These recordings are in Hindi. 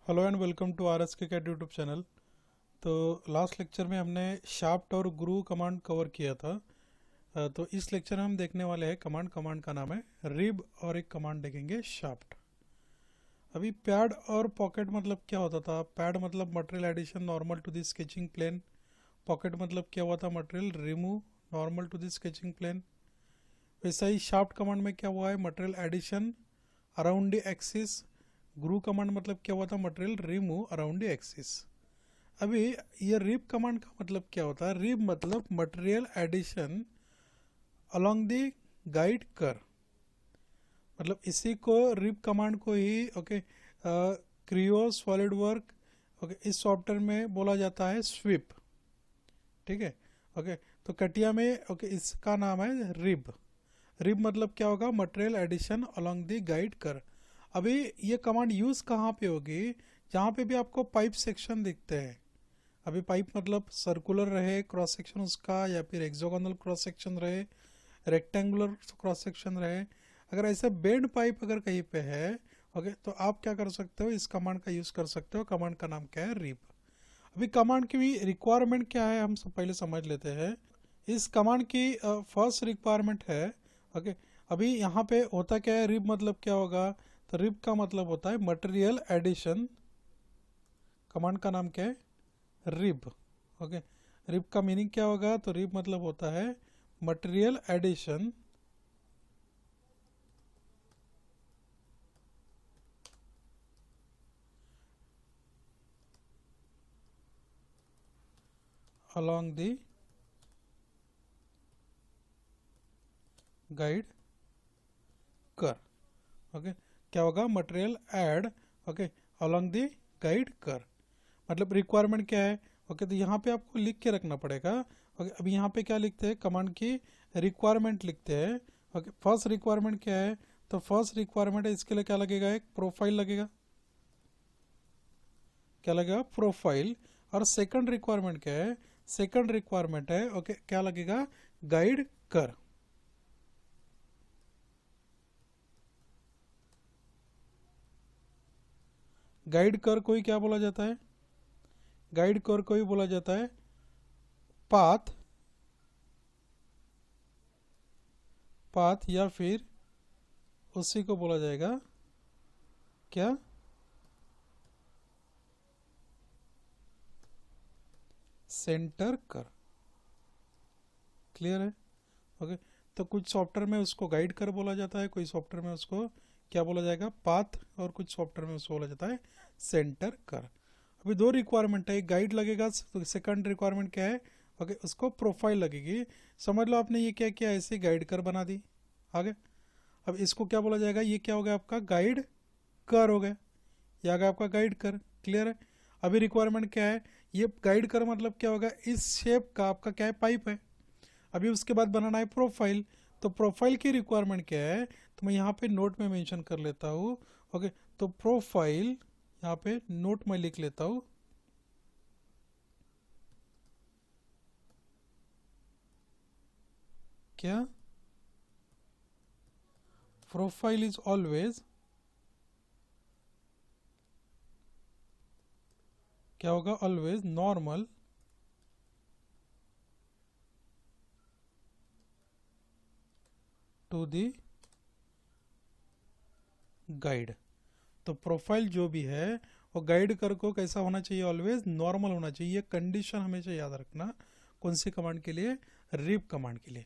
Hello and welcome to R S K CAD YouTube channel. तो लास्ट लेक्चर में हमने शाफ्ट और ग्रू कमांड कवर किया था। तो इस लेक्चर में हम देखने वाले हैं कमांड का नाम है रिब और एक कमांड देखेंगे शाफ्ट। अभी पैड और पॉकेट मतलब क्या होता था? पैड मतलब material addition normal to the sketching plane. Pocket मतलब क्या हुआ था? Material remove normal to the sketching plane. वैसा ही शाफ्ट कमांड में क्या हुआ है? Material addition around the axis. Groove command मतलब क्या हुआ था? Material remove around the axis. अभी ये रिप कमांड का मतलब क्या होता है? रिप मतलब material addition along the guide curve. मतलब इसी को रिप कमांड को ही क्रियो सॉलिड वर्क इस सॉफ्टवेयर में बोला जाता है स्वीप। ठीक है। तो कटिया में इसका नाम है रिब। रिब मतलब क्या होगा? Material addition along the guide curve. अभी ये कमांड यूज कहाँ पे होगी? जहाँ पे भी आपको पाइप सेक्शन दिखते हैं। अभी पाइप मतलब सर्कुलर रहे क्रॉस सेक्शन उसका, या फिर हेक्सागोनल क्रॉस सेक्शन रहे, रेक्टेंगुलर क्रॉस सेक्शन रहे। अगर ऐसे बेंड पाइप अगर कहीं पे है तो आप क्या कर सकते हो? इस कमांड का यूज कर सकते हो। कमांड का नाम क्या है? रिप। अभी कमांड की भी रिक्वायरमेंट क्या है हम सब पहले समझ लेते हैं। इस कमांड की फर्स्ट रिक्वायरमेंट है ओके अभी यहाँ पे होता क्या है? रिप मतलब क्या होगा? तो रिप का मतलब होता है मटेरियल एडिशन। कमांड का नाम क्या है? रिब। ओके रिब का मीनिंग क्या होगा? तो रिब मतलब होता है material addition along the guide curve. क्या होगा? Material add along the guide curve. मतलब रिक्वायरमेंट क्या है? तो यहाँ पे आपको लिख के रखना पड़ेगा। अभी यहाँ पे क्या लिखते हैं? कमांड की रिक्वायरमेंट लिखते हैं। फर्स्ट रिक्वायरमेंट क्या है? तो फर्स्ट रिक्वायरमेंट है इसके लिए क्या लगेगा? एक प्रोफाइल लगेगा। क्या लगेगा? प्रोफाइल। और सेकंड रिक्वायरमेंट क्या है? सेकंड रिक्वायरमेंट है क्या लगेगा? गाइड कर। गाइड कर को ही क्या बोला जाता है? गाइड कर को ही बोला जाता है पाथ। पाथ या फिर उसी को बोला जाएगा क्या? सेंटर कर। क्लियर है? ओके तो कुछ सॉफ्टवेयर में उसको गाइड कर बोला जाता है, कोई सॉफ्टवेयर में उसको क्या बोला जाएगा? पाथ। और कुछ सॉफ्टवेयर में उसको बोला जाता है सेंटर कर। अभी दो रिक्वायरमेंट है, एक गाइड लगेगा तो सेकंड रिक्वायरमेंट क्या है? उसको प्रोफाइल लगेगी। समझ लो आपने ये क्या किया? ऐसे गाइड कर बना दी। आगे अब इसको क्या बोला जाएगा? ये क्या हो गया आपका? गाइड कर हो गया। ये आ गया आपका गाइड कर। क्लियर है? अभी रिक्वायरमेंट क्या है? ये गाइड कर मतलब क्या होगा? इस शेप का आपका क्या है? पाइप है। अभी उसके बाद बनाना है प्रोफाइल। तो प्रोफाइल की रिक्वायरमेंट क्या है? तो मैं यहाँ पे नोट में मेंशन कर लेता हूँ। तो प्रोफाइल यहाँ पे नोट में लिख लेता हूँ। क्या? प्रोफाइल इज ऑलवेज क्या होगा? Always normal to the guide. तो प्रोफाइल जो भी है वो गाइड कर को कैसा होना चाहिए? ऑलवेज नॉर्मल होना चाहिए। ये कंडीशन हमेशा याद रखना। कौन सी कमांड के लिए? रिप कमांड के लिए।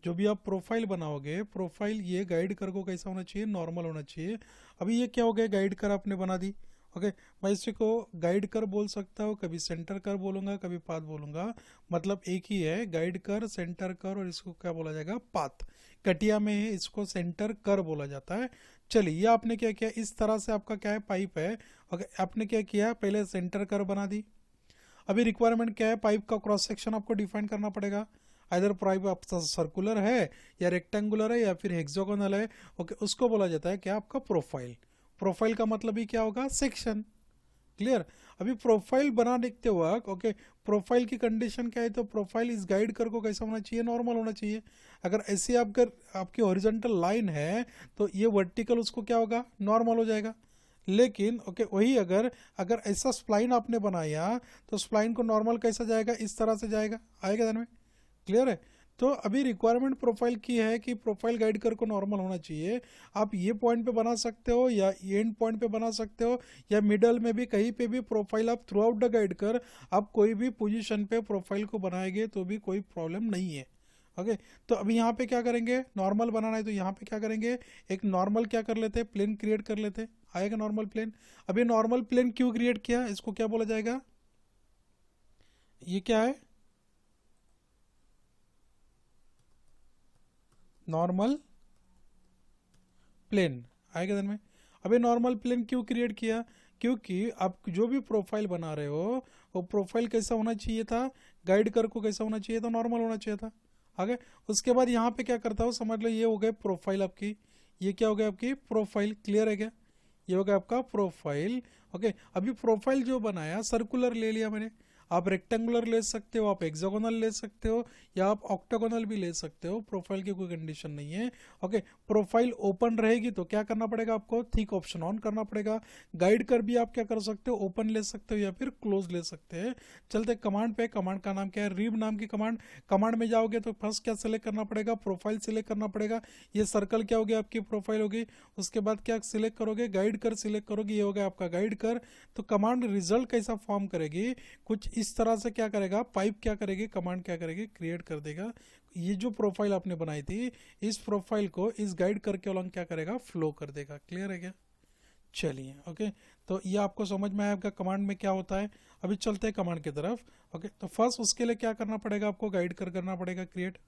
जो भी आप प्रोफाइल बनाओगे, प्रोफाइल ये गाइड कर को कैसा होना चाहिए? नॉर्मल होना चाहिए। अभी ये क्या हो गया? गाइड कर आपने बना दी। मैं इसी को गाइड कर बोल सकता हूँ, कभी सेंटर कर बोलूंगा, कभी पाथ बोलूंगा। मतलब एक ही है, गाइड कर, सेंटर कर। और इसको क्या बोला जाएगा? पाथ। कटिया में है इसको सेंटर कर बोला जाता है। चलिए ये आपने क्या किया? इस तरह से आपका क्या है? पाइप है। आपने क्या किया? पहले सेंटर कर बना दी। अभी रिक्वायरमेंट क्या है? पाइप का क्रॉस सेक्शन आपको डिफाइन करना पड़ेगा। इधर पाइप आपका सर्कुलर है या रेक्टेंगुलर है या फिर हेक्सागोनल है। उसको बोला जाता है क्या? आपका प्रोफाइल। प्रोफाइल का मतलब ही क्या होगा? सेक्शन। क्लियर? अभी प्रोफाइल बना देखते वक्त प्रोफाइल की कंडीशन क्या है? तो प्रोफाइल इस गाइड कर को कैसा होना चाहिए? नॉर्मल होना चाहिए। अगर ऐसे अगर आपकी हॉरिजॉन्टल लाइन है तो ये वर्टिकल उसको क्या होगा? नॉर्मल हो जाएगा। लेकिन ओके वही अगर अगर ऐसा स्प्लाइन आपने बनाया तो स्प्लाइन को नॉर्मल कैसा जाएगा, इस तरह से जाएगा, आएगा ध्यान में, क्लियर है। तो अभी रिक्वायरमेंट प्रोफाइल की है कि प्रोफाइल गाइड कर को नॉर्मल होना चाहिए। आप ये पॉइंट पे बना सकते हो या एंड पॉइंट पे बना सकते हो या मिडल में भी, कहीं पे भी प्रोफाइल आप थ्रू आउट द गाइड कर आप कोई भी पोजीशन पे प्रोफाइल को बनाएंगे तो भी कोई प्रॉब्लम नहीं है। ओके तो अभी यहाँ पे क्या करेंगे, नॉर्मल बनाना है तो यहाँ पे क्या करेंगे, एक नॉर्मल क्या कर लेते हैं, प्लेन क्रिएट कर लेते हैं, आएगा नॉर्मल प्लेन। अभी नॉर्मल प्लेन क्यों क्रिएट किया, इसको क्या बोला जाएगा, ये क्या है, नॉर्मल प्लेन, आएगा ध्यान में। अभी नॉर्मल प्लेन क्यों क्रिएट किया, क्योंकि आप जो भी प्रोफाइल बना रहे हो वो प्रोफाइल कैसा होना चाहिए था, गाइड कर को कैसा होना चाहिए था, नॉर्मल होना चाहिए था। आगे उसके बाद यहाँ पे क्या करता हूँ, समझ लो ये हो गया प्रोफाइल आपकी, ये क्या हो गया आपकी प्रोफाइल, क्लियर है क्या, ये हो गया आपका प्रोफाइल। ओके अभी प्रोफाइल जो बनाया सर्कुलर ले लिया मैंने, आप रेक्टेंगुलर ले सकते हो, आप हेक्सागोनल ले सकते हो या आप ऑक्टागोनल भी ले सकते हो, प्रोफाइल की कोई कंडीशन नहीं है। ओके प्रोफाइल ओपन रहेगी तो क्या करना पड़ेगा आपको, थिक ऑप्शन ऑन करना पड़ेगा। गाइड कर भी आप क्या कर सकते हो, ओपन ले सकते हो या फिर क्लोज ले सकते हैं। चलते कमांड पे, कमांड का नाम क्या है, रिब नाम की कमांड। कमांड में जाओगे तो फर्स्ट क्या सिलेक्ट करना पड़ेगा, प्रोफाइल सिलेक्ट करना पड़ेगा, ये सर्कल क्या होगी आपकी प्रोफाइल होगी। उसके बाद क्या सिलेक्ट करोगे, गाइड कर सिलेक्ट करोगे, ये होगा आपका गाइड कर। तो कमांड रिजल्ट कैसा फॉर्म करेगी, कुछ इस तरह से क्या करेगा, पाइप क्या करेगी, कमांड क्या करेगी, क्रिएट कर देगा। ये जो प्रोफाइल आपने बनाई थी इस प्रोफाइल को इस गाइड करके अलॉन्ग क्या करेगा, फ्लो कर देगा, क्लियर है क्या। चलिए ओके तो ये आपको समझ में आया आपका कमांड में क्या होता है। अभी चलते हैं कमांड की तरफ। ओके तो फर्स्ट उसके लिए क्या करना पड़ेगा, आपको गाइड कर करना पड़ेगा क्रिएट।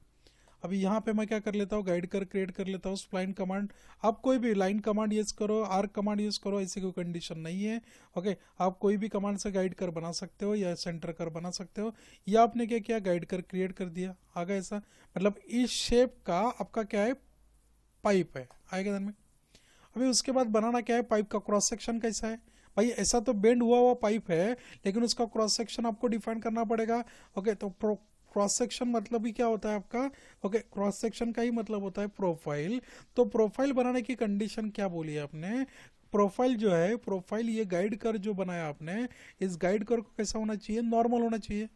अभी यहाँ पे मैं क्या कर लेता हूँ, गाइड कर क्रिएट कर लेता हूँ स्प्लाइन कमांड। आप कोई भी लाइन कमांड यूज करो, आर्क कमांड यूज करो, ऐसी कोई कंडीशन नहीं है। ओके आप कोई भी कमांड से गाइड कर बना सकते हो या सेंटर कर बना सकते हो। या आपने क्या किया, गाइड कर क्रिएट कर दिया, आगे ऐसा मतलब इस शेप का आपका क्या है, पाइप है, आएगा ध्यान में। अभी उसके बाद बनाना क्या है, पाइप का क्रॉस सेक्शन कैसा है, भाई ऐसा तो बेंड हुआ हुआ पाइप है लेकिन उसका क्रॉस सेक्शन आपको डिफाइन करना पड़ेगा। ओके तो क्रॉस सेक्शन मतलब ही क्या होता है आपका, ओके क्रॉस सेक्शन का ही मतलब होता है प्रोफाइल। तो प्रोफाइल बनाने की कंडीशन क्या बोली है आपने, प्रोफाइल जो है, प्रोफाइल ये गाइड कर जो बनाया आपने, इस गाइड कर को कैसा होना चाहिए, नॉर्मल होना चाहिए।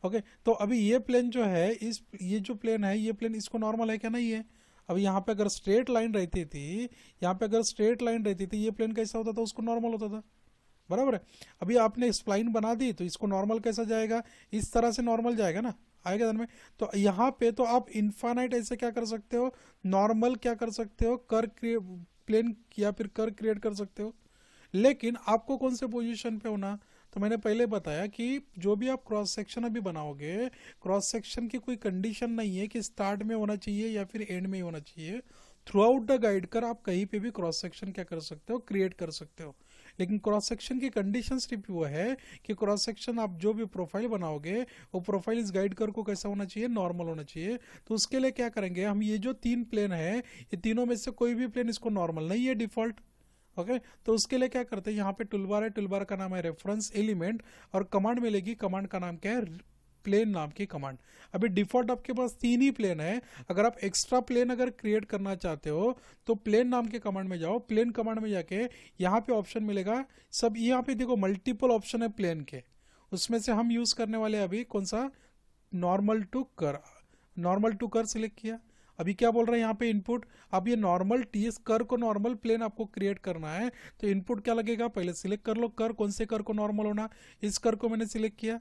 ओके तो अभी ये प्लेन जो है, इस ये जो प्लेन है ये प्लेन इसको नॉर्मल है क्या, नहीं है। अब यहाँ पे अगर स्ट्रेट लाइन रहती थी, यहाँ पे अगर स्ट्रेट लाइन रहती थी ये प्लेन कैसा होता था, उसको नॉर्मल होता था, बराबर है। अभी आपने स्प्लाइन बना दी तो इसको नॉर्मल कैसा जाएगा, इस तरह से नॉर्मल जाएगा ना, आएगा ध्यान में। तो यहाँ पे तो आप इनफाइनाइट ऐसे क्या कर सकते हो, नॉर्मल क्या कर सकते हो, कर प्लेन या फिर कर क्रिएट कर सकते हो। लेकिन आपको कौन से पोजीशन पे होना, तो मैंने पहले बताया कि जो भी आप क्रॉस सेक्शन अभी बनाओगे, क्रॉस सेक्शन की कोई कंडीशन नहीं है कि स्टार्ट में होना चाहिए या फिर एंड में होना चाहिए। थ्रू आउट द गाइड कर आप कहीं पे भी क्रॉस सेक्शन क्या कर सकते हो, क्रिएट कर सकते हो। लेकिन क्रॉस सेक्शन की कंडीशन सिर्फ वो है कि क्रॉस सेक्शन आप जो भी प्रोफाइल बनाओगे वो प्रोफाइल इस गाइड कर को कैसा होना चाहिए, नॉर्मल होना चाहिए। तो उसके लिए क्या करेंगे हम, ये जो तीन प्लेन है ये तीनों में से कोई भी प्लेन इसको नॉर्मल नहीं है डिफॉल्ट। ओके तो उसके लिए क्या करते हैं, यहाँ पे टूलबार है, टूलबार का नाम है रेफरेंस एलिमेंट और कमांड मिलेगी, कमांड का नाम क्या है, प्लेन नाम की कमांड। अभी डिफॉल्ट आपके पास तीन ही प्लेन है, अगर आप एक्स्ट्रा प्लेन अगर क्रिएट करना चाहते हो तो प्लेन नाम के कमांड में जाओ, प्लेन कमांड में जाके यहाँ पे ऑप्शन मिलेगा सब, यहाँ पे देखो मल्टीपल ऑप्शन है प्लेन के, उसमें से हम यूज करने वाले अभी कौन सा, नॉर्मल टू कर, नॉर्मल टू कर सिलेक्ट किया। अभी क्या बोल रहे हैं यहाँ पे इनपुट, अब ये नॉर्मल टीएस कर को नॉर्मल प्लेन आपको क्रिएट करना है तो इनपुट क्या लगेगा, पहले सिलेक्ट कर लो कर, कौन से कर को नॉर्मल होना, इस कर को मैंने सिलेक्ट किया।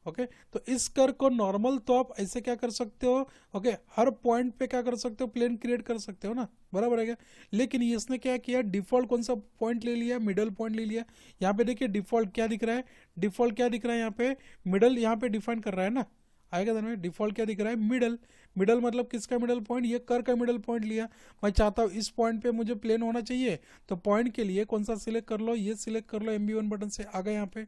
ओके तो इस कर को नॉर्मल तो आप ऐसे क्या कर सकते हो, ओके हर पॉइंट पे क्या कर सकते हो, प्लेन क्रिएट कर सकते हो ना, बराबर है क्या। लेकिन इसने क्या किया, डिफॉल्ट कौन सा पॉइंट ले लिया, मिडल पॉइंट ले लिया। यहाँ पे देखिए डिफॉल्ट क्या दिख रहा है, डिफॉल्ट क्या दिख रहा है यहाँ पे, मिडल यहाँ पे डिफाइन कर रहा है ना, आएगा ध्यान में। डिफॉल्ट क्या दिख रहा है, मिडल, मिडल मतलब किसका मिडल पॉइंट, ये कर का मिडल पॉइंट लिया। मैं चाहता हूँ इस पॉइंट पे मुझे प्लेन होना चाहिए तो पॉइंट के लिए कौन सा सिलेक्ट कर लो, ये सिलेक्ट कर लो, MB1 बटन से आ गए यहाँ पे।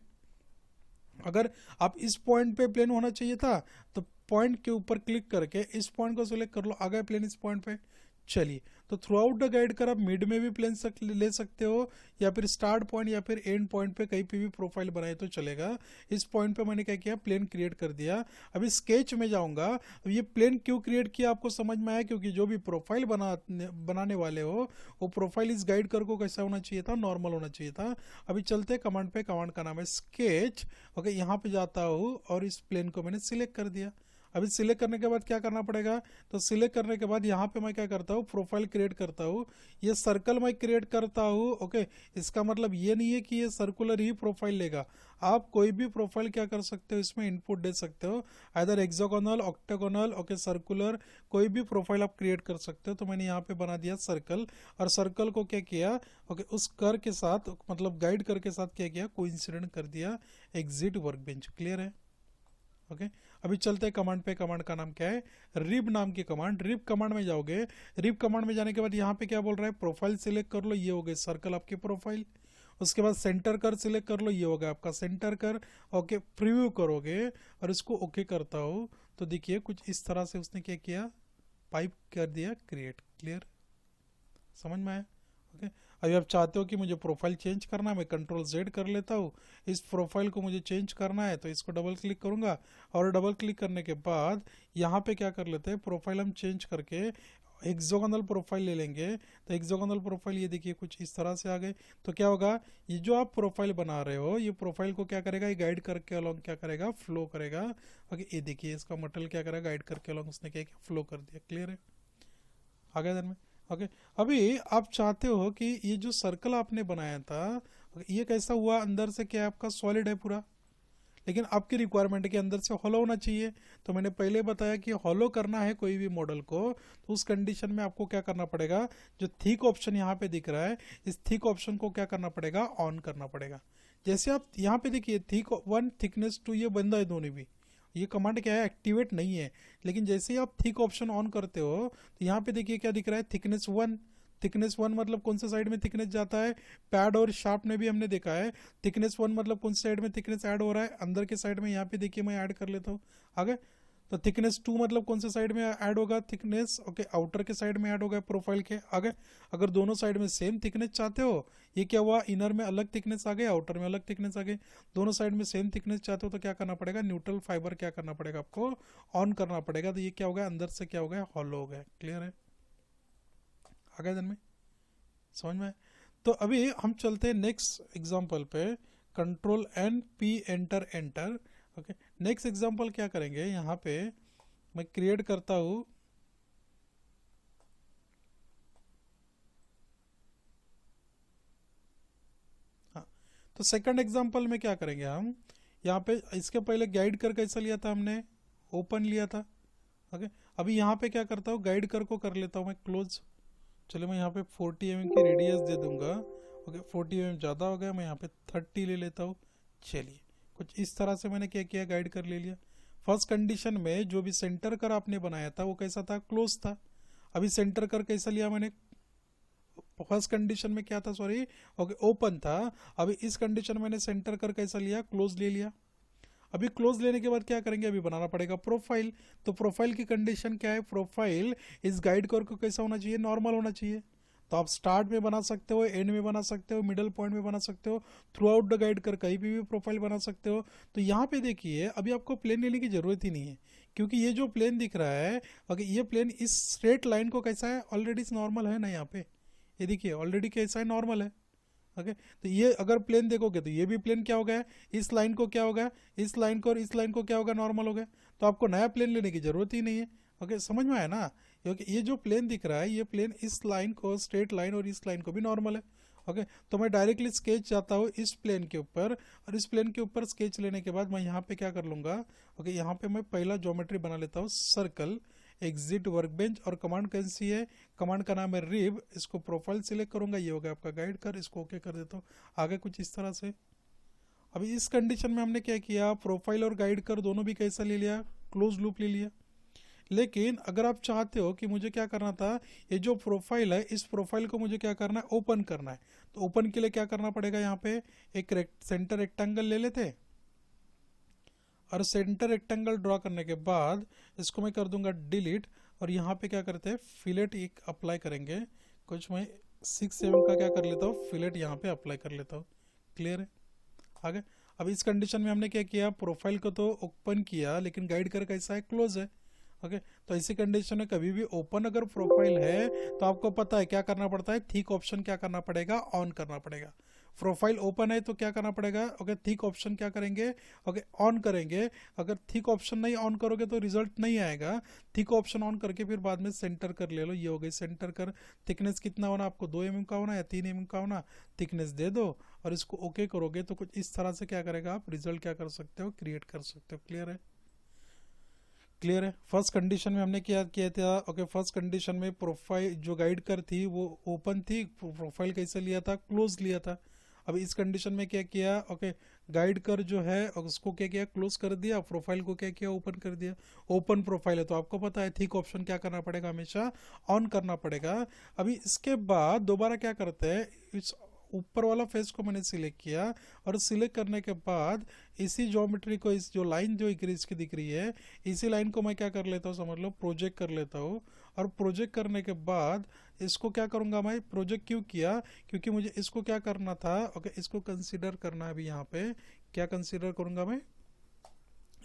अगर आप इस पॉइंट पे प्लेन होना चाहिए था तो पॉइंट के ऊपर क्लिक करके इस पॉइंट को सिलेक्ट कर लो, आ गए प्लेन इस पॉइंट पे। चलिए, तो थ्रू आउट द गाइड कर आप मिड में भी प्लेन ले सकते हो, या फिर स्टार्ट पॉइंट या फिर एंड पॉइंट पे कहीं पे भी प्रोफाइल बनाए तो चलेगा। इस पॉइंट पे मैंने क्या किया, प्लेन क्रिएट कर दिया। अभी स्केच में जाऊंगा। अब ये प्लेन क्यों क्रिएट किया आपको समझ में आया, क्योंकि जो भी प्रोफाइल बनाने वाले हो वो प्रोफाइल इस गाइड कर को कैसा होना चाहिए था, नॉर्मल होना चाहिए था। अभी चलते कमांड पे, कमांड का नाम है स्केच। ओके, यहाँ पे जाता हूँ और इस प्लेन को मैंने सिलेक्ट कर दिया। अभी सिलेक्ट करने के बाद क्या करना पड़ेगा, तो सिलेक्ट करने के बाद यहाँ पे मैं क्या करता हूँ, प्रोफाइल क्रिएट करता हूँ। ये सर्कल मैं क्रिएट करता हूँ। ओके, इसका मतलब ये नहीं है कि ये सर्कुलर ही प्रोफाइल लेगा। आप कोई भी प्रोफाइल क्या कर सकते हो, इसमें इनपुट दे सकते हो, either hexagonal, octagonal, okay circular, कोई भी प्रोफाइल आप क्रिएट कर सकते हो। तो मैंने यहाँ पे बना दिया सर्कल, और सर्कल को क्या किया, ओके उस कर के साथ, मतलब गाइड कर के साथ क्या किया, कोइंसिडेंट कर दिया एग्जिट वर्कबेंच। क्लियर है? ओके, अभी चलते हैं कमांड पे। कमांड का नाम क्या है, रिब नाम की कमांड। रिब कमांड में जाओगे, रिब कमांड में जाने के बाद यहाँ पे क्या बोल रहा है, प्रोफाइल सिलेक्ट कर लो, ये हो गए सर्कल आपकी प्रोफाइल। उसके बाद सेंटर कर सिलेक्ट कर लो, ये हो गया आपका सेंटर कर। ओके, प्रीव्यू करोगे और इसको ओके करता हो तो देखिए कुछ इस तरह से उसने क्या किया, पाइप कर दिया क्रिएट। क्लियर, समझ में आया? ओके, अभी आप चाहते हो कि मुझे प्रोफाइल चेंज करना है, मैं कंट्रोल जेड कर लेता हूँ। इस प्रोफाइल को मुझे चेंज करना है तो इसको डबल क्लिक करूंगा, और डबल क्लिक करने के बाद यहाँ पे क्या कर लेते हैं, प्रोफाइल हम चेंज करके हेक्सागोनल प्रोफाइल ले लेंगे। तो हेक्सागोनल प्रोफाइल ये देखिए कुछ इस तरह से आ गए। तो क्या होगा, ये जो आप प्रोफाइल बना रहे हो, ये प्रोफाइल को क्या करेगा, ये गाइड करके अलॉन्ग क्या करेगा, फ्लो करेगा। ओके, ये देखिए इसका मटेरियल क्या करेगा, गाइड करके अलॉन्ग उसने क्या फ्लो कर दिया। क्लियर है? आ गया ध्यान में? ओके, अभी आप चाहते हो कि ये जो सर्कल आपने बनाया था, ये कैसा हुआ, अंदर से क्या है आपका सॉलिड है पूरा, लेकिन आपकी रिक्वायरमेंट के अंदर से हॉलो होना चाहिए। तो मैंने पहले बताया कि हॉलो करना है कोई भी मॉडल को, तो उस कंडीशन में आपको क्या करना पड़ेगा, जो थिक ऑप्शन यहाँ पे दिख रहा है, इस थिक ऑप्शन को क्या करना पड़ेगा, ऑन करना पड़ेगा। जैसे आप यहाँ पे देखिए थिक 1 थिकनेस 2 ये बंदा है दोनों भी, ये कमांड क्या है, एक्टिवेट नहीं है। लेकिन जैसे ही आप थिक ऑप्शन ऑन करते हो तो यहाँ पे देखिए क्या दिख रहा है, थिकनेस 1। थिकनेस 1 मतलब कौन से साइड में थिकनेस जाता है, पैड और शार्प में भी हमने देखा है। थिकनेस 1 मतलब कौन से साइड में थिकनेस ऐड हो रहा है, अंदर के साइड में। यहाँ पे देखिए मैं ऐड कर लेता हूँ, आगे। तो थिकनेस 2 मतलब कौन से साइड में ऐड होगा, थिकनेस ओके आउटर के साइड में ऐड होगा प्रोफाइल के आगे। अगर दोनों साइड में सेम थिकनेस चाहते हो, ये क्या हुआ, इनर में अलग थिकनेस आ गए, आउटर में अलग थिकनेस आ गए। दोनों साइड में सेम थिकनेस चाहते हो तो क्या करना पड़ेगा, न्यूट्रल फाइबर क्या करना पड़ेगा, आपको ऑन करना पड़ेगा। तो ये क्या हो गया, अंदर से क्या हो गया, हॉलो हो गया। क्लियर है? आ गया में समझ में? तो अभी हम चलते हैं नेक्स्ट एग्जांपल पे। Control N P enter enter. Okay, next example क्या करेंगे, यहाँ पे मैं क्रिएट करता हूँ। हाँ, तो सेकंड एग्जांपल में क्या करेंगे हम, यहाँ पे इसके पहले गाइड कर कैसा लिया था हमने, ओपन लिया था। ओके, अभी यहाँ पे क्या करता हूँ, गाइड कर को कर लेता हूँ मैं क्लोज। चलिए मैं यहाँ पे 40 mm की रेडियस दे दूंगा। ओके, 40 mm ज़्यादा हो गया, मैं यहाँ पे 30 ले लेता हूँ। चलिए, कुछ इस तरह से मैंने क्या किया, गाइड कर ले लिया। फर्स्ट कंडीशन में जो भी सेंटर कर आपने बनाया था वो कैसा था, क्लोज था। अभी सेंटर कर कैसा लिया मैंने, फर्स्ट कंडीशन में क्या था, सॉरी, ओके ओपन था। अभी इस कंडीशन में मैंने सेंटर कर कैसा लिया, क्लोज ले लिया। अभी क्लोज लेने के बाद क्या करेंगे, अभी बनाना पड़ेगा प्रोफाइल। तो प्रोफाइल की कंडीशन क्या है, प्रोफाइल इस गाइड कर को कैसा होना चाहिए, नॉर्मल होना चाहिए। तो आप स्टार्ट में बना सकते हो, एंड में बना सकते हो, मिडल पॉइंट में बना सकते हो, थ्रू आउट द गाइड कर कहीं भी प्रोफाइल बना सकते हो। तो यहाँ पे देखिए अभी आपको प्लेन लेने की जरूरत ही नहीं है, क्योंकि ये जो प्लेन दिख रहा है, अगर ये प्लेन इस स्ट्रेट लाइन को कैसा है, ऑलरेडी नॉर्मल है ना, यहाँ पे ये देखिए ऑलरेडी कैसा है, नॉर्मल है। ओके, तो ये अगर प्लेन देखोगे तो ये भी प्लेन क्या हो गया, इस लाइन को क्या होगा, इस लाइन को और इस लाइन को क्या होगा, नॉर्मल हो गया। तो आपको नया प्लेन लेने की जरूरत ही नहीं है। ओके, समझ में आया ना? क्योंकि ये जो प्लेन दिख रहा है, ये प्लेन इस लाइन को, स्ट्रेट लाइन और इस लाइन को भी नॉर्मल है। ओके, तो मैं डायरेक्टली स्केच जाता हूँ इस प्लेन के ऊपर, और इस प्लेन के ऊपर स्केच लेने के बाद मैं यहाँ पे क्या कर लूँगा, ओके यहाँ पे मैं पहला ज्योमेट्री बना लेता हूँ, सर्कल, एग्जिट वर्कबेंच, और कमांड कैसी है, कमांड का नाम है रिब। इसको प्रोफाइल सिलेक्ट करूंगा, ये होगा आपका गाइड कर, इसको ओके कर देता हूँ। आगे कुछ इस तरह से। अभी इस कंडीशन में हमने क्या किया, प्रोफाइल और गाइड कर दोनों भी कैसा ले लिया, क्लोज लूप ले लिया। लेकिन अगर आप चाहते हो कि मुझे क्या करना था, ये जो प्रोफाइल है, इस प्रोफाइल को मुझे क्या करना है, ओपन करना है। तो ओपन के लिए क्या करना पड़ेगा, यहाँ पे एक सेंटर रेक्टेंगल ले लेते, और सेंटर रेक्टेंगल ड्रॉ करने के बाद इसको मैं कर दूंगा डिलीट। और यहाँ पे क्या करते हैं, फिलेट एक अप्लाई करेंगे। कुछ मैं 6-7 का क्या कर लेता हूँ, फिलेट यहाँ पे अप्लाई कर लेता हूँ। क्लियर है? आगे अब इस कंडीशन में हमने क्या किया, प्रोफाइल को तो ओपन किया लेकिन गाइड कर कैसा है, क्लोज है। ओके, तो ऐसी कंडीशन में कभी भी ओपन अगर प्रोफाइल है तो आपको पता है क्या करना पड़ता है, थिक ऑप्शन क्या करना पड़ेगा, ऑन करना पड़ेगा। प्रोफाइल ओपन है तो क्या करना पड़ेगा, ओके, थिक ऑप्शन क्या करेंगे, ओके, ऑन करेंगे। अगर थिक ऑप्शन नहीं ऑन करोगे तो रिजल्ट नहीं आएगा। थिक ऑप्शन ऑन करके फिर बाद में सेंटर कर ले लो, ये हो गई सेंटर कर। थिकनेस कितना होना, आपको 2 mm का होना या 3 mm का होना, थिकनेस दे दो और इसको ओके करोगे तो कुछ इस तरह से क्या करेगा, आप रिजल्ट क्या कर सकते हो, क्रिएट कर सकते हो। क्लियर है? क्लियर है? फर्स्ट कंडीशन में हमने क्या किया था, ओके, फर्स्ट कंडीशन में प्रोफाइल जो गाइड कर थी वो ओपन थी, प्रोफाइल कैसे लिया था, क्लोज लिया था। अब इस कंडीशन में क्या किया, ओके, गाइड कर जो है उसको क्या किया, क्लोज कर दिया, प्रोफाइल को क्या किया, ओपन कर दिया। ओपन प्रोफाइल है तो आपको पता है थिक ऑप्शन क्या करना पड़ेगा, हमेशा ऑन करना पड़ेगा। अभी इसके बाद दोबारा क्या करते हैं, इस ऊपर वाला फेस को मैंने सिलेक्ट किया और सिलेक्ट करने के बाद इसी ज्योमेट्री को, इस जो लाइन जो इसकी दिख रही है, इसी लाइन को मैं क्या कर लेता हूँ, समझ लो, प्रोजेक्ट कर लेता हूँ। और प्रोजेक्ट करने के बाद इसको क्या करूँगा, मैं प्रोजेक्ट क्यों किया, क्योंकि मुझे इसको क्या करना था, ओके, इसको कंसिडर करना है। अभी यहाँ पे क्या कंसिडर करूँगा मैं,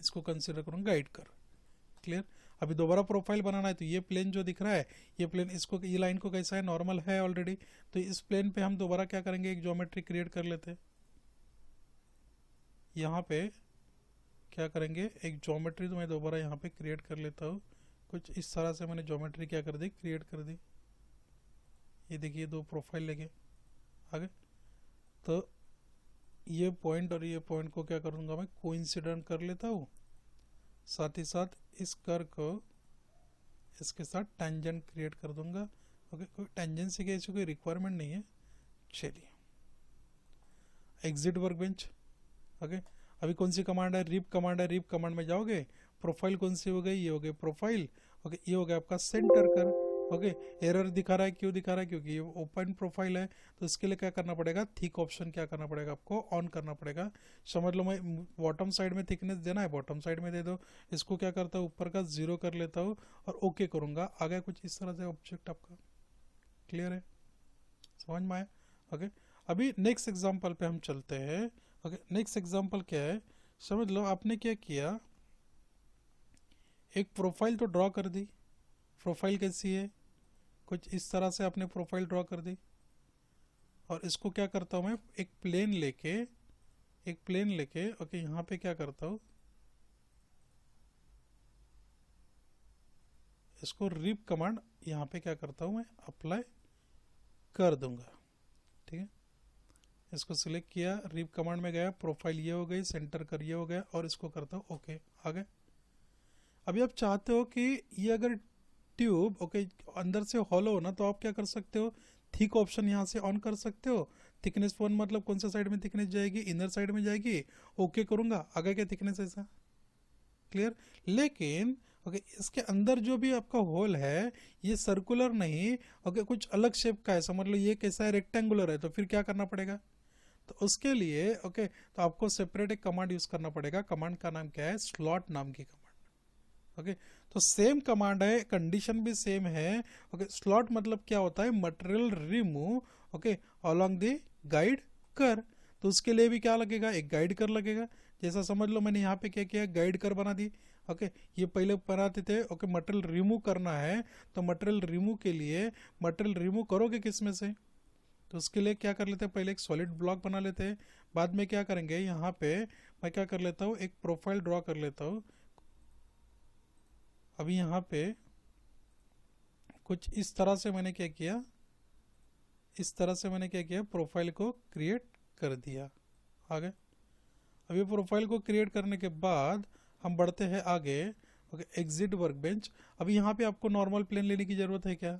इसको कंसिडर करूँगा गाइड कर। क्लियर? अभी दोबारा प्रोफाइल बनाना है तो ये प्लेन जो दिख रहा है, ये प्लेन, इसको, ये लाइन को कैसा है, नॉर्मल है ऑलरेडी, तो इस प्लेन पे हम दोबारा क्या करेंगे, एक ज्योमेट्री क्रिएट कर लेते हैं। यहाँ पे क्या करेंगे, एक ज्योमेट्री तो मैं दोबारा यहाँ पे क्रिएट कर लेता हूँ। कुछ इस तरह से मैंने ज्योमेट्री क्या कर दी, क्रिएट कर दी। ये देखिए 2 प्रोफाइल लेके आगे, तो ये पॉइंट और ये पॉइंट को क्या करूँगा, मैं कोइंसिडेंट कर लेता हूँ। साथ ही साथ इस कर्व को इसके साथ टेंजेंट क्रिएट कर दूंगा। ओके, कोई टेंजेंसी की ऐसी कोई रिक्वायरमेंट नहीं है। चलिए, एग्जिट वर्कबेंच। ओके, अभी कौन सी कमांड है, रिप कमांड है। रिप कमांड में जाओगे, प्रोफाइल कौन सी हो गई, ये हो गई प्रोफाइल। ओके, ये हो गया आपका सेंटर कर। ओके, एरर दिखा रहा है, क्यों दिखा रहा है, क्योंकि ये ओपन प्रोफाइल है। तो इसके लिए क्या करना पड़ेगा, थिक ऑप्शन क्या करना पड़ेगा, आपको ऑन करना पड़ेगा। समझ लो, मैं बॉटम साइड में थिकनेस देना है, बॉटम साइड में दे दो। इसको क्या करता हूँ, ऊपर का 0 कर लेता हूँ और ओके करूँगा। आ गया कुछ इस तरह से ऑब्जेक्ट आपका। क्लियर है? समझ में आया? ओके, अभी नेक्स्ट एग्जाम्पल पे हम चलते हैं। ओके, नेक्स्ट एग्जाम्पल क्या है, समझ लो, आपने क्या किया, एक प्रोफाइल तो ड्रॉ कर दी। प्रोफाइल कैसी है, कुछ इस तरह से आपने प्रोफाइल ड्रॉ कर दी। और इसको क्या करता हूँ मैं, एक प्लेन लेके ओके, यहाँ पे क्या करता हूँ, इसको रिप कमांड यहाँ पे क्या करता हूँ मैं, अप्लाई कर दूंगा। ठीक है, इसको सिलेक्ट किया, रिप कमांड में गया, प्रोफाइल ये हो गई, सेंटर कर ये हो गया और इसको करता हूँ ओके। आ गए? अभी आप चाहते हो कि ये अगर ट्यूब ओके अंदर से हॉलो हो ना, तो आप क्या कर सकते हो, थिक ऑप्शन यहाँ से ऑन कर सकते हो। थिकनेस 1 मतलब कौन सा साइड में थिकनेस जाएगी, इनर साइड में जाएगी। ओके करूँगा, आ गया क्या थिकनेस ऐसा। क्लियर? लेकिन ओके, इसके अंदर जो भी आपका होल है ये सर्कुलर नहीं, ओके, कुछ अलग शेप का है। समझ लो ये कैसा है, रेक्टेंगुलर है। तो फिर क्या करना पड़ेगा, तो उसके लिए ओके, तो आपको सेपरेट एक कमांड यूज करना पड़ेगा। कमांड का नाम क्या है, स्लॉट नाम की कमांड। ओके, तो सेम कमांड है, कंडीशन भी सेम है। ओके, स्लॉट मतलब क्या होता है, material remove okay along the guide कर। तो उसके लिए भी क्या लगेगा, एक गाइड कर लगेगा। जैसा समझ लो मैंने यहाँ पे क्या किया, गाइड कर बना दी। ओके, ये पहले बनाते थे। ओके, मटेरियल रिमूव करना है तो मटेरियल रिमूव के लिए, मटेरियल रिमूव करोगे किस में से, तो उसके लिए क्या कर लेते हैं, पहले एक सॉलिड ब्लॉक बना लेते हैं। बाद में क्या करेंगे, यहाँ पे मैं क्या कर लेता हूँ, एक प्रोफाइल ड्रॉ कर लेता हूँ। अभी यहाँ पे कुछ इस तरह से मैंने क्या किया, इस तरह से मैंने क्या किया, प्रोफाइल को क्रिएट कर दिया। आगे अभी प्रोफाइल को क्रिएट करने के बाद हम बढ़ते हैं आगे। Okay, exit workbench. अभी यहाँ पे आपको नॉर्मल प्लेन लेने की ज़रूरत है क्या,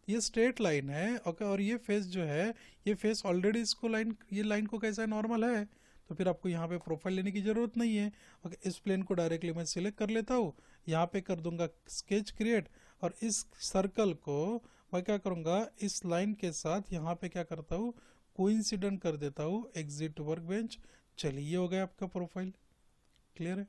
ये स्ट्रेट लाइन है। ओके, और ये फेस जो है, ये फेस ऑलरेडी इसको लाइन, ये लाइन को कैसा है, नॉर्मल है। तो फिर आपको यहाँ पे प्रोफाइल लेने की ज़रूरत नहीं है। ओके, इस प्लेन को डायरेक्टली मैं सिलेक्ट कर लेता हूँ, यहाँ पे कर दूंगा स्केच क्रिएट, और इस सर्कल को मैं क्या करूँगा, इस लाइन के साथ यहाँ पे क्या करता हूँ, कोइंसिडेंट कर देता हूँ, एग्जिट वर्कबेंच। चलिए, ये हो गया आपका प्रोफाइल। क्लियर है?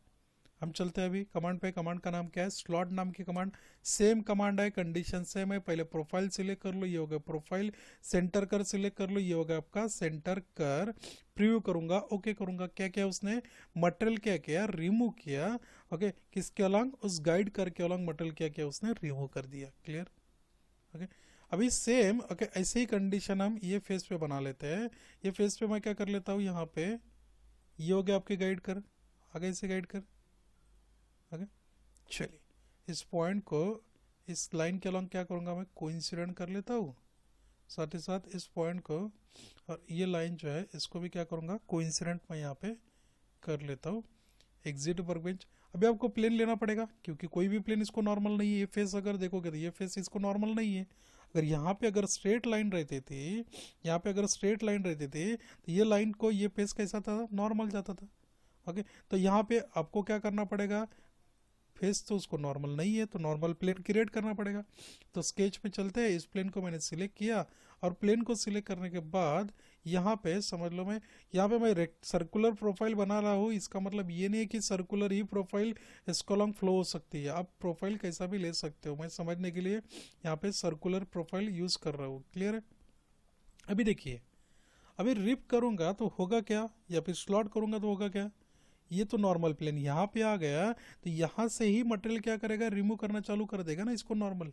हम चलते हैं अभी कमांड पे। कमांड का नाम क्या है? स्लॉट नाम की कमांड। सेम कमांड है, कंडीशन सेम है। पहले प्रोफाइल सिलेक्ट कर लो, ये हो गया प्रोफाइल। सेंटर कर सिलेक्ट कर लो, ये हो गया आपका सेंटर कर। प्रीव्यू करूंगा, ओके करूंगा। क्या क्या उसने मटेरियल क्या किया? रिमूव किया। ओके, किसके अलॉन्ग? उस गाइड कर के अलॉन्ग मटेरियल क्या किया उसने? रिमूव कर दिया। क्लियर? ओके, अभी सेम ओके ऐसे ही कंडीशन हम ये फेस पे बना लेते हैं। ये फेस पे मैं क्या कर लेता हूँ, यहाँ पे ये हो गया आपके गाइड कर, आगे से गाइड कर। ओके, चलिए इस पॉइंट को इस लाइन के अलॉन्ग क्या करूँगा मैं? कोइंसिडेंट कर लेता हूँ। साथ ही साथ इस पॉइंट को और ये लाइन जो है इसको भी क्या करूँगा? कोइंसिडेंट मैं यहाँ पे कर लेता हूँ। Exit workbench. अभी आपको प्लेन लेना पड़ेगा क्योंकि कोई भी प्लेन इसको नॉर्मल नहीं है। ये फेस अगर देखोगे तो ये फेस इसको नॉर्मल नहीं है। अगर यहाँ पे अगर स्ट्रेट लाइन रहती थी, यहाँ पे अगर स्ट्रेट लाइन रहती थी तो ये लाइन को ये फेस कैसा था? नॉर्मल जाता था। ओके, तो यहाँ पे आपको क्या करना पड़ेगा? फेस तो उसको नॉर्मल नहीं है तो नॉर्मल प्लेन क्रिएट करना पड़ेगा। तो स्केच पे चलते हैं। इस प्लेन को मैंने सिलेक्ट किया और प्लेन को सिलेक्ट करने के बाद यहाँ पे समझ लो मैं यहाँ पे मैं सर्कुलर प्रोफाइल बना रहा हूँ। इसका मतलब ये नहीं है कि सर्कुलर ही प्रोफाइल स्कॉलम फ्लो हो सकती है। आप प्रोफाइल कैसा भी ले सकते हो। मैं समझने के लिए यहाँ पे सर्कुलर प्रोफाइल यूज़ कर रहा हूँ। क्लियर है? अभी देखिए, अभी रिप करूँगा तो होगा क्या, या फिर स्लॉट करूँगा तो होगा क्या? ये तो नॉर्मल प्लेन यहाँ पे आ गया तो यहाँ से ही मटेरियल क्या करेगा? रिमूव करना चालू कर देगा ना इसको। नॉर्मल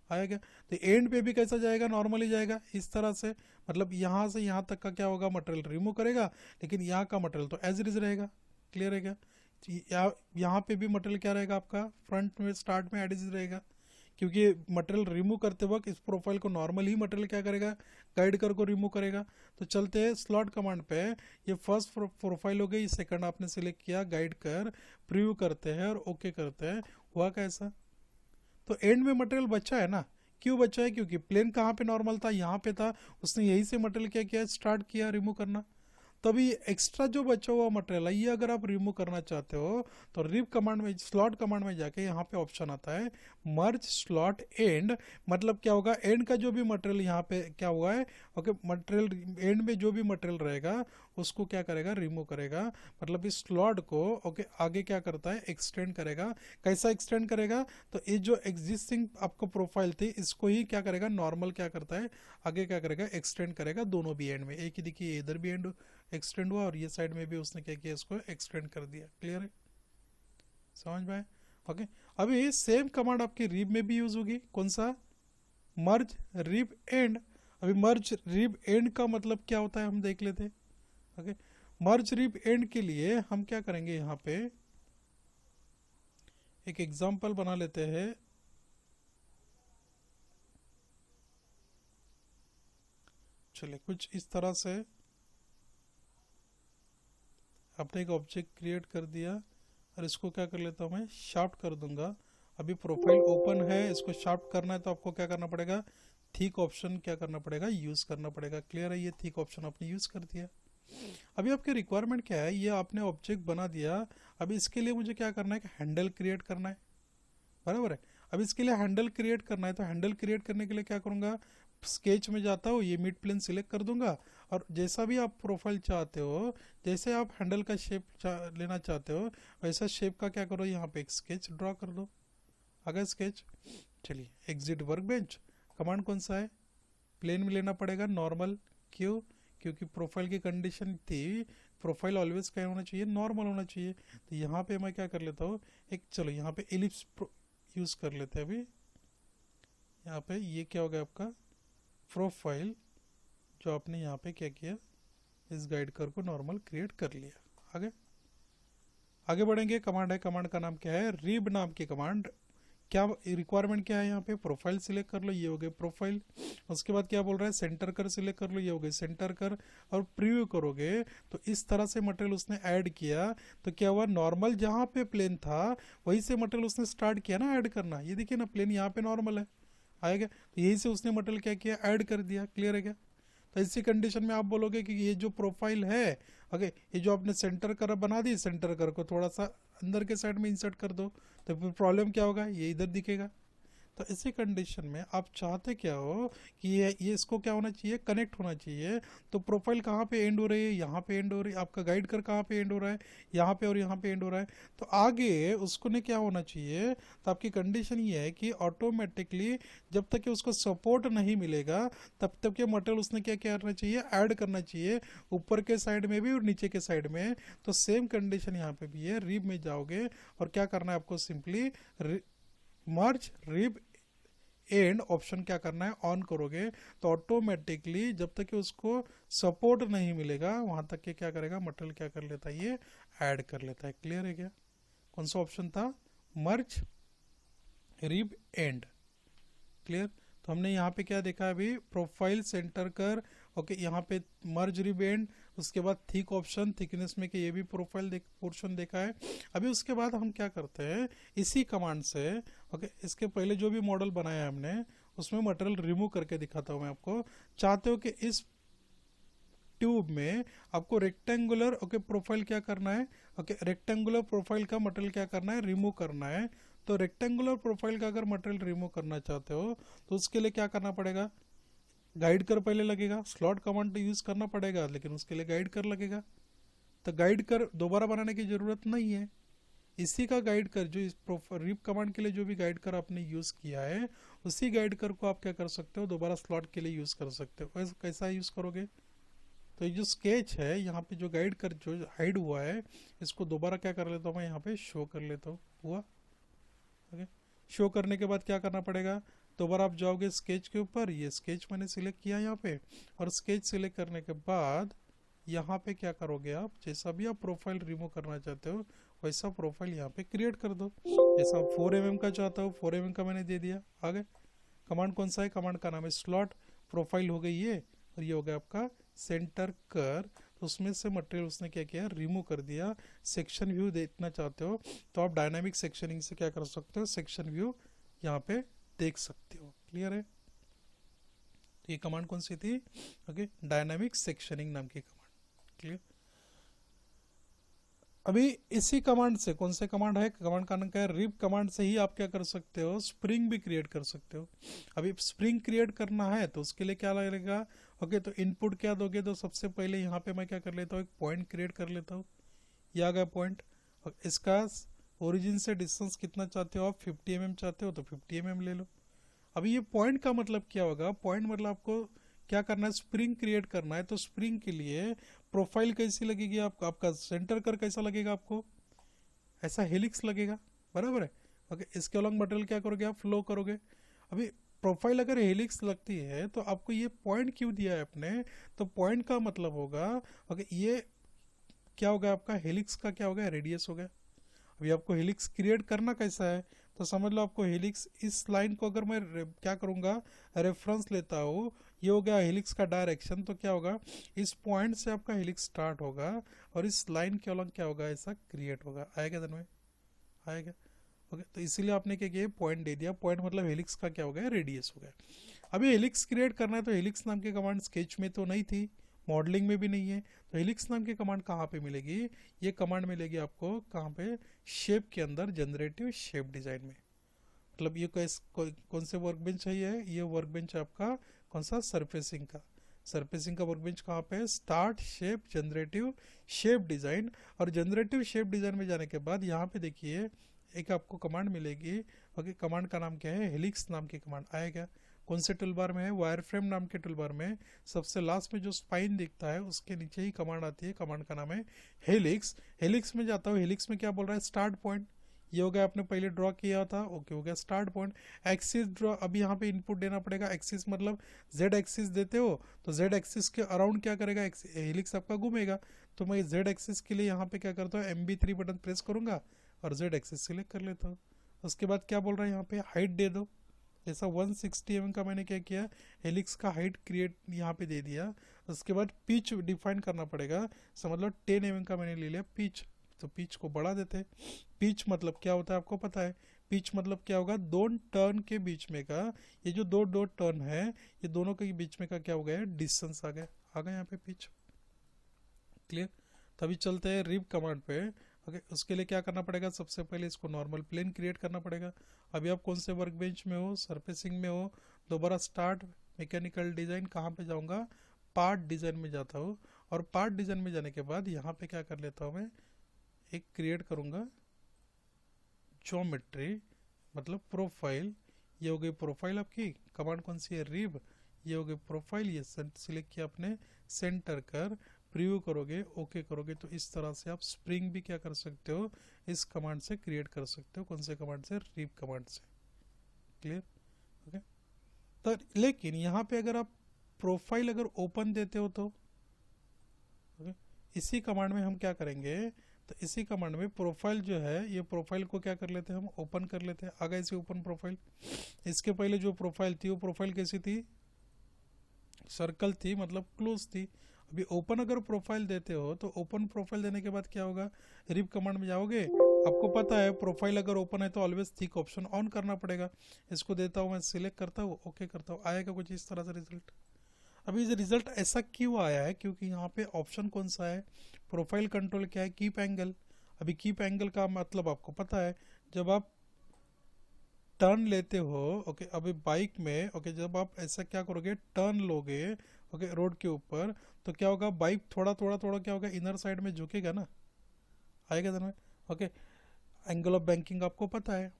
आएगा तो एंड पे भी कैसा जाएगा? नॉर्मल ही जाएगा इस तरह से। मतलब यहाँ से यहाँ तक का क्या होगा? मटेरियल रिमूव करेगा, लेकिन यहाँ का मटेरियल तो एज इट इज रहेगा। क्लियर है क्या? यहाँ पे भी मटेरियल क्या रहेगा आपका? फ्रंट में स्टार्ट में एज इट इज रहेगा, क्योंकि मटेरियल रिमूव करते वक्त इस प्रोफाइल को नॉर्मल ही मटेरियल क्या करेगा? गाइड कर को रिमूव करेगा। तो चलते हैं स्लॉट कमांड पे। ये फर्स्ट प्रोफाइल हो गई, सेकंड आपने सिलेक्ट किया, गाइड कर प्रीव्यू करते हैं और ओके करते हैं। हुआ कैसा? तो एंड में मटेरियल बचा है ना। क्यों बचा है? क्योंकि प्लेन कहाँ पे नॉर्मल था? यहाँ पे था। उसने यही से मटेरियल क्या किया? स्टार्ट किया रिमूव करना। तभी एक्स्ट्रा जो बचा हुआ मटेरियल है ये अगर आप रिमूव करना चाहते हो तो रिप कमांड में, स्लॉट कमांड में जाके यहाँ पे ऑप्शन आता है मर्ज स्लॉट एंड। मतलब क्या होगा? एंड का जो भी मटेरियल यहाँ पे क्या हुआ है, ओके, मटेरियल एंड में जो भी मटेरियल रहेगा उसको क्या करेगा? रिमूव करेगा। मतलब इस स्लॉट को ओके आगे क्या करता है? एक्सटेंड करेगा। कैसा एक्सटेंड करेगा? तो ये जो एग्जिस्टिंग आपको प्रोफाइल थी इसको ही क्या करेगा? नॉर्मल क्या करता है? आगे क्या करेगा? एक्सटेंड करेगा दोनों भी एंड में। एक ही देखिए इधर भी एंड एक्सटेंड हुआ और ये साइड में भी उसने क्या किया? इसको एक्सटेंड कर दिया। क्लियर है? समझ में आया? ओके, अभी सेम कमांड आपकी रिब में भी यूज होगी। कौन सा? मर्ज रिब एंड। अभी मर्ज रिब एंड का मतलब क्या होता है हम देख लेते हैं। ओके, मर्ज रिब एंड के लिए हम क्या करेंगे? यहाँ पे एक एग्जांपल बना लेते हैं। चलिए कुछ इस तरह से आपने एक ऑब्जेक्ट क्रिएट कर दिया और इसको क्या कर लेता हूँ मैं? शार्प कर दूंगा। अभी प्रोफाइल ओपन है, इसको शार्प करना है तो आपको क्या करना पड़ेगा? थिक ऑप्शन क्या करना पड़ेगा? यूज़ करना पड़ेगा। क्लियर है? ये थिक ऑप्शन आपने यूज़ कर दिया। अभी आपकी रिक्वायरमेंट क्या है? ये आपने ऑब्जेक्ट बना दिया। अभी इसके लिए मुझे क्या करना है? कि हैंडल क्रिएट करना है। बराबर है? अब इसके लिए हैंडल क्रिएट करना है तो हैंडल क्रिएट करने के लिए क्या करूँगा? स्केच में जाता हूँ, ये मिड प्लेन सिलेक्ट कर दूंगा और जैसा भी आप प्रोफाइल चाहते हो, जैसे आप हैंडल का शेप लेना चाहते हो वैसा शेप का क्या करो? यहाँ पे एक स्केच ड्रॉ कर दो। अगर स्केच, चलिए एग्जिट वर्कबेंच। कमांड कौन सा है? प्लेन में लेना पड़ेगा, नॉर्मल। क्यों? क्योंकि प्रोफाइल की कंडीशन थी प्रोफाइल ऑलवेज क्या होना चाहिए? नॉर्मल होना चाहिए। तो यहाँ पे मैं क्या कर लेता हूँ? एक चलो यहाँ पे एलिप्स यूज़ कर लेते हैं। अभी यहाँ पे ये क्या हो गया आपका? प्रोफाइल जो आपने यहाँ पे क्या किया? इस गाइड कर को नॉर्मल क्रिएट कर लिया। आगे आगे बढ़ेंगे। कमांड है, कमांड का नाम क्या है? रिब नाम की कमांड। क्या रिक्वायरमेंट क्या है? यहाँ पे प्रोफाइल सिलेक्ट कर लो, ये हो गए प्रोफाइल। उसके बाद क्या बोल रहा है? सेंटर कर सिलेक्ट कर लो, ये हो गए सेंटर कर। और प्रीव्यू करोगे तो इस तरह से मटेरियल उसने ऐड किया तो क्या हुआ? नॉर्मल जहाँ पे प्लेन था वहीं से मटेरियल उसने स्टार्ट किया ना ऐड करना। ये देखिए ना, प्लेन यहाँ पे नॉर्मल है, आएगा तो यही से उसने मटेरियल क्या किया? ऐड कर दिया। क्लियर है क्या? तो इसी कंडीशन में आप बोलोगे कि ये जो प्रोफाइल है, ओके, ये जो आपने सेंटर कर बना दी, सेंटर कर को थोड़ा सा अंदर के साइड में इंसर्ट कर दो तो फिर प्रॉब्लम क्या होगा? ये इधर दिखेगा। तो इसी कंडीशन में आप चाहते क्या हो कि ये इसको क्या होना चाहिए, कनेक्ट होना चाहिए। तो प्रोफाइल कहाँ पे एंड हो रही है, यहाँ पे एंड हो रही है, आपका गाइड कर कहाँ पे एंड हो रहा है, यहाँ पे और यहाँ पे एंड हो रहा है। तो आगे उसको ने क्या होना चाहिए, तो आपकी कंडीशन ये है कि ऑटोमेटिकली जब तक कि उसको सपोर्ट नहीं मिलेगा तब तक के मटेरियल उसने क्या क्या करना चाहिए, ऐड करना चाहिए, ऊपर के साइड में भी और नीचे के साइड में। तो सेम कंडीशन यहाँ पे भी है, रिब में जाओगे और क्या करना है आपको, सिंपली मर्ज रिब एंड ऑप्शन क्या करना है, ऑन करोगे तो ऑटोमेटिकली जब तक कि उसको सपोर्ट नहीं मिलेगा वहां तक के क्या करेगा, मटेरियल क्या कर लेता है, ये ऐड कर लेता है। क्लियर है क्या? कौन सा ऑप्शन था, मर्ज रिब एंड। क्लियर? तो हमने यहाँ पे क्या देखा अभी, प्रोफाइल सेंटर कर, ओके, यहाँ पे मर्ज रिब एंड, उसके बाद थिक ऑप्शन, थिकनेस में कि ये भी प्रोफाइल पोर्शन देखा है। अभी उसके बाद हम क्या करते हैं, इसी कमांड से, ओके, इसके पहले जो भी मॉडल बनाया है हमने उसमें मटेरियल रिमूव करके दिखाता हूँ मैं आपको। चाहते हो कि इस ट्यूब में आपको रेक्टेंगुलर, ओके, प्रोफाइल क्या करना है, ओके, रेक्टेंगुलर प्रोफाइल का मटेरियल क्या करना है, रिमूव करना है। तो रेक्टेंगुलर प्रोफाइल का अगर मटेरियल रिमूव करना चाहते हो तो उसके लिए क्या करना पड़ेगा, गाइड कर पहले लगेगा, स्लॉट कमांड यूज करना पड़ेगा, लेकिन उसके लिए गाइड कर लगेगा। तो गाइड कर दोबारा बनाने की जरूरत नहीं है, इसी का गाइड कर जो इस रिप कमांड के लिए जो भी गाइड कर आपने यूज किया है उसी गाइड कर को आप क्या कर सकते हो, दोबारा स्लॉट के लिए यूज कर सकते हो। कैसा यूज करोगे, तो ये जो स्केच है यहाँ पे जो गाइड कर जो हाइड हुआ है इसको दोबारा क्या कर लेता हूँ मैं, यहाँ पे शो कर लेता हूँ। हुआ, ओके। शो करने के बाद क्या करना पड़ेगा, दोबारा आप जाओगे स्केच के ऊपर, ये स्केच मैंने सिलेक्ट किया यहाँ पे, और स्केच सिलेक्ट करने के बाद यहाँ पे क्या करोगे आप, जैसा भी आप प्रोफाइल रिमूव करना चाहते हो वैसा प्रोफाइल यहाँ पे क्रिएट कर दो। जैसा आप 4mm का चाहता हो 4mm का मैंने दे दिया। आगे कमांड कौन सा है, कमांड का नाम है स्लॉट। प्रोफाइल हो गई ये, और ये हो गया आपका सेंटर कर। तो उसमें से मटेरियल उसने क्या किया, रिमूव कर दिया। सेक्शन व्यू देखना चाहते हो तो आप डायनामिक सेक्शनिंग से क्या कर सकते हो, सेक्शन व्यू यहाँ पे देख सकते हो। क्लियर है? तो ये कमांड कौन सी थी, ओके, डायनामिक सेक्शनिंग नाम की कमांड। क्लियर? अभी इसी कमांड से, कौन से कमांड है, कमांड का नाम क्या है, रिप कमांड से ही आप क्या कर सकते हो, स्प्रिंग भी क्रिएट कर सकते हो। अभी स्प्रिंग क्रिएट करना है तो उसके लिए क्या लगेगा, ओके, तो इनपुट क्या दोगे, तो सबसे पहले यहाँ पे मैं क्या कर लेता हूँ, एक पॉइंट क्रिएट कर लेता हूँ। ये आ गया पॉइंट। और इसका ओरिजिन से डिस्टेंस कितना चाहते हो आप, 50 mm चाहते हो तो 50 mm ले लो। अभी ये पॉइंट का मतलब क्या होगा, पॉइंट मतलब आपको क्या करना है, स्प्रिंग क्रिएट करना है। तो स्प्रिंग के लिए प्रोफाइल कैसी लगेगी आपको, आपका सेंटर कर कैसा लगेगा आपको, ऐसा हेलिक्स लगेगा, बराबर है। ओके, इसके अलॉन्ग मटेरियल क्या करोगे आप, फ्लो करोगे। अभी प्रोफाइल अगर हेलिक्स लगती है तो आपको ये पॉइंट क्यों दिया है आपने, तो पॉइंट का मतलब होगा, ओके, ये क्या होगा आपका, हेलिक्स का क्या होगा, रेडियस हो गया। अभी आपको हेलिक्स क्रिएट करना कैसा है, तो समझ लो आपको हेलिक्स, इस लाइन को अगर मैं क्या करूँगा, रेफरेंस लेता हूँ, ये हो गया हेलिक्स का डायरेक्शन। तो क्या होगा, इस पॉइंट से आपका हेलिक्स स्टार्ट होगा और इस लाइन के अलग क्या होगा, ऐसा क्रिएट होगा। आएगा दिन में, आएगा, ओके। तो इसीलिए आपने क्या किया, पॉइंट दे दिया। पॉइंट मतलब हेलिक्स का क्या हो गया, रेडियस हो गया। अभी हेलिक्स क्रिएट करना है तो हेलिक्स नाम की कमांड स्केच में तो नहीं थी, मॉडलिंग में भी नहीं है, तो हेलिक्स नाम की कमांड कहाँ पे मिलेगी, ये कमांड मिलेगी आपको कहाँ पे, शेप के अंदर, जनरेटिव शेप डिजाइन में। मतलब ये कौन से वर्कबेंच है, ये वर्कबेंच आपका कौन सा, सरफेसिंग का। सरफेसिंग का वर्कबेंच कहाँ पे है, start shape generative shape design. और जनरेटिव शेप डिजाइन में जाने के बाद यहाँ पे देखिए एक आपको कमांड मिलेगी, ओके, कमांड का नाम क्या है, हेलिक्स नाम की कमांड आएगा। कौन से टूल बार में है, वायर फ्रेम नाम के टूल बार में सबसे लास्ट में जो स्पाइन दिखता है उसके नीचे ही कमांड आती है, कमांड का नाम है हेलिक्स। हेलिक्स में जाता हूँ, हेलिक्स में क्या बोल रहा है, स्टार्ट पॉइंट। ये हो गया, आपने पहले ड्रॉ किया था, ओके, हो गया स्टार्ट पॉइंट। एक्सिस ड्रॉ, अभी यहाँ पे इनपुट देना पड़ेगा। एक्सिस मतलब जेड एक्सिस देते हो तो जेड एक्सिस के अराउंड क्या करेगा, हेलिक्स आपका घूमेगा। तो मैं जेड एक्सिस के लिए यहाँ पे क्या करता हूँ, MB3 बटन प्रेस करूंगा और जेड एक्सिस सिलेक्ट कर लेता हूँ। उसके बाद क्या बोल रहा है यहाँ पे, हाइट दे दो। जैसा 160 mm का मैंने क्या किया, हेलिक्स का हाइट क्रिएट यहाँ पे दे दिया। उसके बाद पिच डिफाइन करना पड़ेगा, समझ लो 10 mm का मैंने ले लिया पिच, तो पिच को बढ़ा देते हैं। पिच मतलब क्या होता है आपको पता है, पिच मतलब क्या होगा, दो टर्न के बीच में का, ये जो दो दो टर्न है ये दोनों के बीच में का क्या हो गया, डिस्टेंस आ गया यहाँ पे पिच। क्लियर? तभी चलते हैं रिब कमांड पे। ओके, उसके लिए क्या करना पड़ेगा, सबसे पहले इसको नॉर्मल प्लेन क्रिएट करना पड़ेगा। अभी आप कौन से वर्क बेंच में हो, सरफेसिंग में हो, दोबारा स्टार्ट मैकेनिकल डिज़ाइन, कहाँ पे जाऊँगा, पार्ट डिज़ाइन में जाता हूँ। और पार्ट डिज़ाइन में जाने के बाद यहाँ पे क्या कर लेता हूँ, मैं एक क्रिएट करूँगा ज्योमेट्री, मतलब प्रोफाइल। ये हो गई प्रोफाइल आपकी, कमांड कौन सी है, रिब। ये हो गई प्रोफाइल, ये सिलेक्ट किया आपने, सेंटर कर, प्रीव्यू करोगे, ओके करोगे, तो इस तरह से आप स्प्रिंग भी क्या कर सकते हो, इस कमांड से क्रिएट कर सकते हो। कौन से कमांड से, रिब कमांड से। Clear, okay. तो लेकिन यहाँ पे अगर आप प्रोफाइल अगर ओपन देते हो तो ओके, इसी कमांड में हम क्या करेंगे, तो इसी कमांड में प्रोफाइल जो है, ये प्रोफाइल को क्या कर लेते हैं, हम ओपन कर लेते हैं। आ गया इसे ओपन प्रोफाइल। इसके पहले जो प्रोफाइल थी वो प्रोफाइल कैसी थी, सर्कल थी, मतलब क्लोज थी। अभी ओपन अगर प्रोफाइल देते हो तो ओपन प्रोफाइल देने के बाद क्या होगा, रिप कमांड में जाओगे, आपको पता है प्रोफाइल अगर ओपन है तो ऑलवेज थिक ऑप्शन ऑन करना पड़ेगा। इसको देता हूँ मैं, सिलेक्ट करता हूँ, ओके करता हूँ, आएगा कुछ इस तरह से रिजल्ट। अभी ये रिजल्ट ऐसा क्यों आया है, क्योंकि यहाँ पे ऑप्शन कौन सा है, प्रोफाइल कंट्रोल क्या है, कीप एंगल। अभी कीप एंगल का मतलब आपको पता है, जब आप टर्न लेते हो, ओके, अभी बाइक में, ओके, जब आप ऐसा क्या करोगे, टर्न लोगे, ओके, रोड के ऊपर, तो क्या होगा, बाइक थोड़ा थोड़ा थोड़ा क्या होगा, इनर साइड में झुकेगा ना, आएगा ना, ओके। एंगल ऑफ बैंकिंग आपको पता है।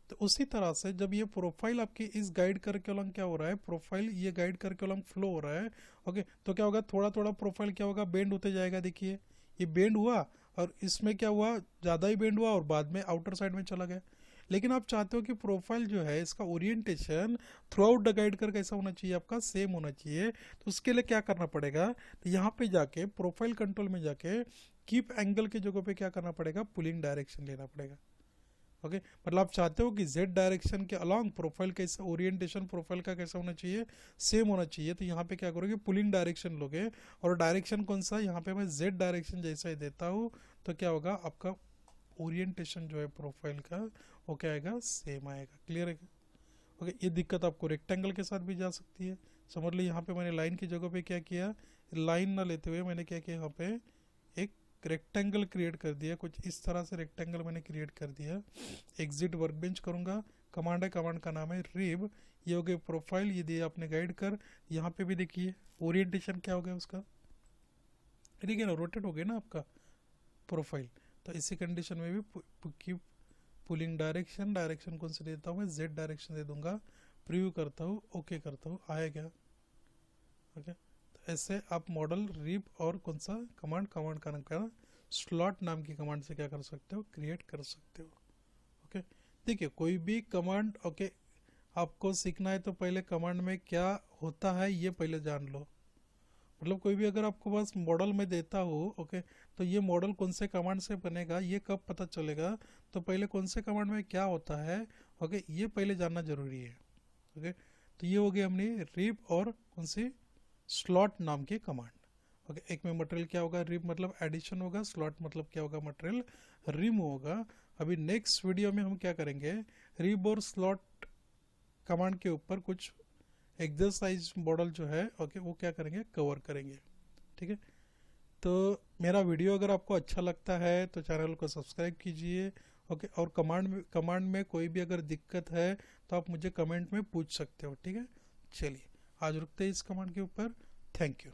तो उसी तरह से जब ये प्रोफाइल आपकी इस गाइड करके अलॉन्ग क्या हो रहा है, प्रोफाइल ये गाइड करके अलॉन्ग फ्लो हो रहा है, ओके, तो क्या होगा, थोड़ा थोड़ा प्रोफाइल क्या होगा, बेंड होते जाएगा। देखिए ये बेंड हुआ, और इसमें क्या हुआ, ज़्यादा ही बेंड हुआ और बाद में आउटर साइड में चला गया। लेकिन आप चाहते हो कि प्रोफाइल जो है इसका orientation through out the guide कर कैसा होना चाहिए, आपका सेम होना चाहिए। तो उसके लिए क्या करना पड़ेगा, तो यहाँ पे जाके प्रोफाइल कंट्रोल में जाके कीप एंगल की जगह पे क्या करना पड़ेगा, पुलिंग डायरेक्शन लेना पड़ेगा। ओके, मतलब आप चाहते हो कि जेड डायरेक्शन के अलॉन्ग प्रोफाइल कैसा, ओरिएंटेशन प्रोफाइल का कैसा होना चाहिए, सेम होना चाहिए। तो यहाँ पे क्या करोगे, पुलिंग डायरेक्शन लोगे, और डायरेक्शन कौन सा, यहाँ पे मैं जेड डायरेक्शन जैसा ही देता हूँ, तो क्या होगा, आपका ओरिएंटेशन जो है प्रोफाइल का वो क्या आएगा, सेम आएगा। क्लियर है। ओके, ये दिक्कत आपको रेक्टेंगल के साथ भी जा सकती है। समझ लो यहाँ पे मैंने लाइन की जगह पे क्या किया, लाइन ना लेते हुए मैंने क्या किया, यहाँ पे एक रेक्टेंगल क्रिएट कर दिया, कुछ इस तरह से रेक्टेंगल मैंने क्रिएट कर दिया। एग्जिट वर्कबेंच करूँगा, कमांड है, कमांड का नाम है रिब। ये हो गया प्रोफाइल, ये दिया आपने गाइड कर। यहाँ पे भी देखिए ओरिएंटेशन क्या हो गया उसका, ठीक है ना, रोटेट हो गया ना आपका प्रोफाइल। तो इसी कंडीशन में भी पुलिंग डायरेक्शन, डायरेक्शन कौन से देता हूँ मैं, जेड डायरेक्शन दे दूंगा, प्रीव्यू करता हूँ, ओके करता हूँ, आया क्या, ओके। तो ऐसे आप मॉडल रिप और कौन सा कमांड, कमांड का नाम क्या, स्लॉट नाम की कमांड से क्या कर सकते हो, क्रिएट कर सकते हो। ओके, देखिए कोई भी कमांड, ओके, आपको सीखना है तो पहले कमांड में क्या होता है ये पहले जान लो। मतलब कोई भी अगर आपको बस मॉडल में देता हो, ओके, तो ये मॉडल कौन से कमांड से बनेगा ये कब पता चलेगा, तो पहले कौन से कमांड में क्या होता है, ओके, ये पहले जानना जरूरी है। ओके, तो ये हो गया हमने रिप और कौन सी, स्लॉट नाम की कमांड। ओके, एक में मटेरियल क्या होगा, रिप मतलब एडिशन होगा, स्लॉट मतलब क्या होगा, मटेरियल रिमूव होगा। अभी नेक्स्ट वीडियो में हम क्या करेंगे, रिप और स्लॉट कमांड के ऊपर कुछ एक्सरसाइज मॉडल जो है, ओके, वो क्या करेंगे, कवर करेंगे। ठीक है, तो मेरा वीडियो अगर आपको अच्छा लगता है तो चैनल को सब्सक्राइब कीजिए। ओके, और कमांड में कोई भी अगर दिक्कत है तो आप मुझे कमेंट में पूछ सकते हो। ठीक है, चलिए आज रुकते हैं इस कमांड के ऊपर। Thank you.